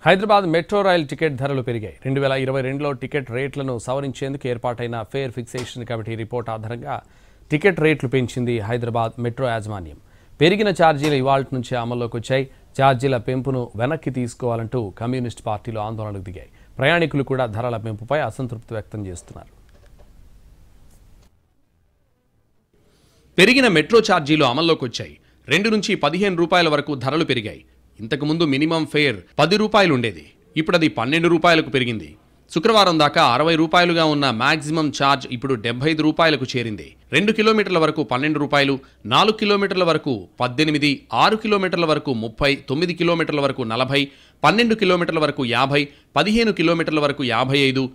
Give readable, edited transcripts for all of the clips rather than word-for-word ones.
Hyderabad metro rail ticket ధరలు పెరిగాయి. 2022లో ticket రేట్లను సవరించేందుకు ఏర్పాటైన ఫేర్ ఫిక్సేషన్ కమిటీ రిపోర్ట్ ఆధారంగా టికెట్ రేట్లు పెంచింది హైదరాబాద్ మెట్రో యాజమాన్యం. పెరిగిన ఛార్జీలు ఇవాల్టి నుంచే అమల్లోకి వచ్చాయి. ఛార్జీల పెంపును వెనక్కి తీసుకోవాలంటూ కమ్యూనిస్ట్ పార్టీలు ఆందోళనకు దిగాయి. ప్రయాణికులు కూడా ధరల పెంపుపై అసంతృప్తి వ్యక్తం చేస్తున్నారు. పెరిగిన మెట్రో ఛార్జీలు అమల్లోకి వచ్చాయి. 2 నుంచి 15 రూపాయల వరకు ధరలు పెరిగాయి. ఇంతకుముందు మినిమం ఫేర్ 10 రూపాయలు ఉండేది. ఇప్పుడు అది 12 రూపాయలకు పెరిగింది. శుక్రవారం దాకా 60 రూపాయలుగా ఉన్న మ్యాక్సిమం ఛార్జ్ ఇప్పుడు 75 రూపాయలకు చేరింది. 2 కిలోమీటర్ల వరకు 12 రూపాయలు, 4 కిలోమీటర్ల వరకు 18, 6 కిలోమీటర్ల వరకు 30, 9 కిలోమీటర్ల వరకు 40, 12 కిలోమీటర్ల వరకు 50, 15 కిలోమీటర్ల వరకు 55,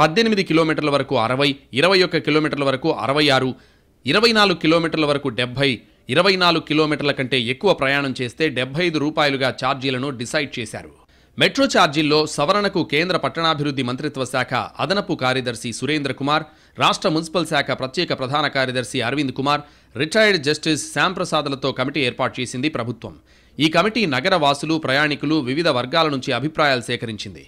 18 కిలోమీటర్ల వరకు 60, 21 కిలోమీటర్ల వరకు 66, 24 కిలోమీటర్ల వరకు 70, 24 కిలోమీటర్ల కంటే ఎక్కువ ప్రయాణం చేస్తే 75 రూపాయలుగా ఛార్జీలను డిసైడ్ చేశారు. మెట్రో ఛార్జీల్లో సవరణకు కేంద్ర పట్టణాభివృద్ధి మంత్రిత్వ శాఖ అదనపు కార్యదర్శి సురేంద్ర కుమార్, రాష్ట్ర మున్సిపల్ శాఖ ప్రత్యేక ప్రధాన కార్యదర్శి అరవింద్ కుమార్, రిటైర్డ్ జస్టిస్ శ్యాంప్రసాద్లతో కమిటీ ఏర్పాటు చేసింది ప్రభుత్వం. ఈ కమిటీ నగర వాసులు, ప్రయాణికులు, వివిధ వర్గాల నుంచి అభిప్రాయాలు సేకరించింది.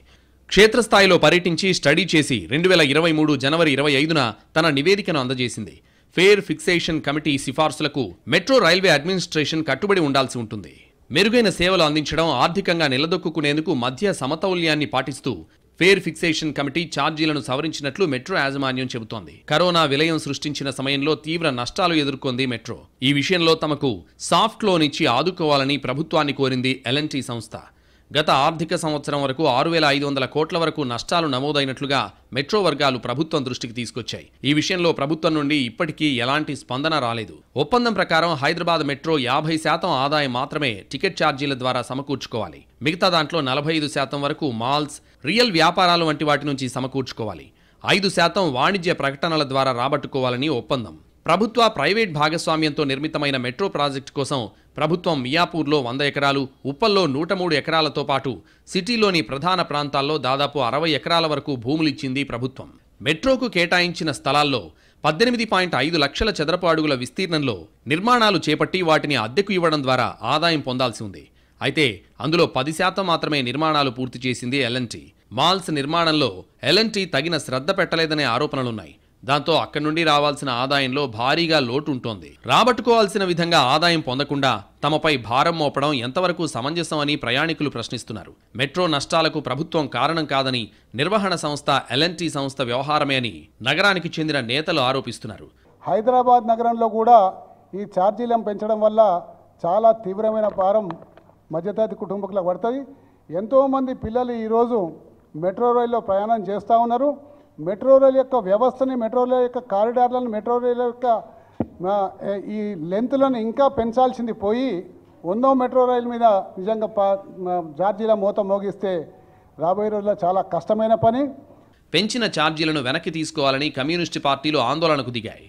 క్షేత్రస్థాయిలో పర్యటించి స్టడీ చేసి 2023 జనవరి 25న తన నివేదికను అందజేసింది. ఫేర్ ఫిక్సేషన్ కమిటీ సిఫార్సులకు మెట్రో రైల్వే అడ్మినిస్ట్రేషన్ కట్టుబడి ఉండాల్సి ఉంటుంది. మెరుగైన సేవలు అందించడం, ఆర్థికంగా నిలదొక్కునేందుకు మధ్య సమతౌల్యాన్ని పాటిస్తూ ఫేర్ ఫిక్సేషన్ కమిటీ ఛార్జీలను సవరించినట్లు మెట్రో యాజమాన్యం చెబుతోంది. కరోనా విలయం సృష్టించిన సమయంలో తీవ్ర నష్టాలు ఎదుర్కొంది మెట్రో. ఈ విషయంలో తమకు సాఫ్ట్ లోన్ ఇచ్చి ఆదుకోవాలని ప్రభుత్వాన్ని కోరింది L&T సంస్థ. గత ఆర్థిక సంవత్సరం వరకు 6,500 కోట్ల వరకు నష్టాలు నమోదైనట్లుగా మెట్రో వర్గాలు ప్రభుత్వం దృష్టికి తీసుకొచ్చాయి. ఈ విషయంలో ప్రభుత్వం నుండి ఇప్పటికీ ఎలాంటి స్పందన రాలేదు. ఒప్పందం ప్రకారం హైదరాబాద్ మెట్రో 50% ఆదాయం మాత్రమే టికెట్ ఛార్జీల ద్వారా సమకూర్చుకోవాలి. మిగతా దాంట్లో 45% వరకు మాల్స్, రియల్ వ్యాపారాలు వంటి వాటి నుంచి సమకూర్చుకోవాలి. 5% వాణిజ్య ప్రకటనల ద్వారా రాబట్టుకోవాలని ఒప్పందం. ప్రభుత్వ, ప్రైవేట్ భాగస్వామ్యంతో నిర్మితమైన మెట్రో ప్రాజెక్టు కోసం ప్రభుత్వం మియాపూర్లో 100 ఎకరాలు, ఉప్పల్లో 103 ఎకరాలతో పాటు సిటీలోని ప్రధాన ప్రాంతాల్లో దాదాపు 60 ఎకరాల వరకు భూములిచ్చింది ప్రభుత్వం. మెట్రోకు కేటాయించిన స్థలాల్లో 18.5 లక్షల చదరపు అడుగుల విస్తీర్ణంలో నిర్మాణాలు చేపట్టి వాటిని అద్దెకు ఇవ్వడం ద్వారా ఆదాయం పొందాల్సి ఉంది. అయితే అందులో 10% మాత్రమే నిర్మాణాలు పూర్తి చేసింది L&T. మాల్స్ నిర్మాణంలో L&T తగిన శ్రద్ధ పెట్టలేదనే ఆరోపణలున్నాయి. దాంతో అక్కడి నుండి రావాల్సిన ఆదాయంలో భారీగా లోటు ఉంటోంది. రాబట్టుకోవాల్సిన విధంగా ఆదాయం పొందకుండా తమపై భారం మోపడం ఎంతవరకు సమంజసం అని ప్రయాణికులు ప్రశ్నిస్తున్నారు. మెట్రో నష్టాలకు ప్రభుత్వం కారణం కాదని, నిర్వహణ సంస్థ L&T సంస్థ వ్యవహారమే అని నగరానికి చెందిన నేతలు ఆరోపిస్తున్నారు. హైదరాబాద్ నగరంలో కూడా ఈ ఛార్జీలను పెంచడం వల్ల చాలా తీవ్రమైన భారం మధ్యతరగతి కుటుంబకులకు పడుతుంది. ఎంతోమంది పిల్లలు ఈరోజు మెట్రో రైల్లో ప్రయాణం చేస్తూ ఉన్నారు. మెట్రో రైల్ యొక్క వ్యవస్థని, మెట్రో రైల్ యొక్క కారిడార్లను, మెట్రో రైల్ యొక్క ఈ లెంత్లను ఇంకా పెంచాల్సింది పోయి 100వ మెట్రో రైల్ మీద నిజంగా ఛార్జీల మోత మోగిస్తే రాబోయే రోజుల్లో చాలా కష్టమైన పని. పెంచిన ఛార్జీలను వెనక్కి తీసుకోవాలని కమ్యూనిస్టు పార్టీలు ఆందోళనకు దిగాయి.